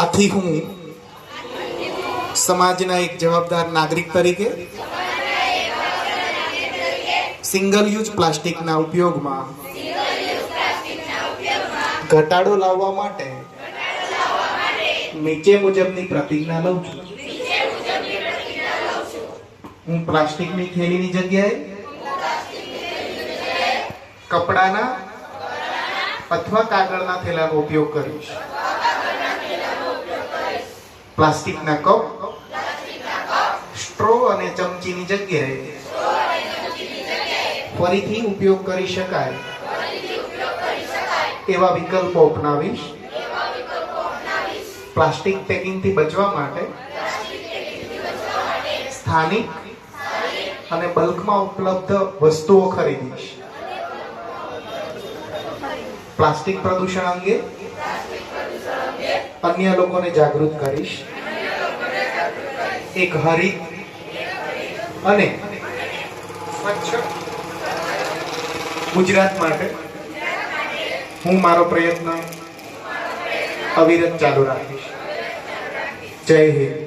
આથી હું સમાજના એક જવાબદાર નાગરિક તરીકે સિંગલ યુઝ પ્લાસ્ટિકના ઉપયોગમાં ઘટાડો લાવવા માટે નીચે મુજબની પ્રતિજ્ઞા લઉં છું. હું પ્લાસ્ટિકની થેલીની જગ્યાએ કપડાના અથવા કાગળના થેલાનો ઉપયોગ કરીશ. પ્લાસ્ટિકના કપ, સ્ટ્રો અને ચમચીની જગ્યાએ ફરીથી ઉપયોગ કરી શકાય એવા વિકલ્પો અપનાવીશ. પ્લાસ્ટિક પેકિંગથી બચવા માટે સ્થાનિક અને બલ્કમાં ઉપલબ્ધ વસ્તુઓ ખરીદીશ. પ્લાસ્ટિક પ્રદૂષણ અંગે અન્ય લોકોને જાગૃત કરીશ. એક હરિત અને સ્વચ્છ ગુજરાત માટે હું મારો પ્રયત્ન અવિરત ચાલુ રાખીશ. જય હિન્દ.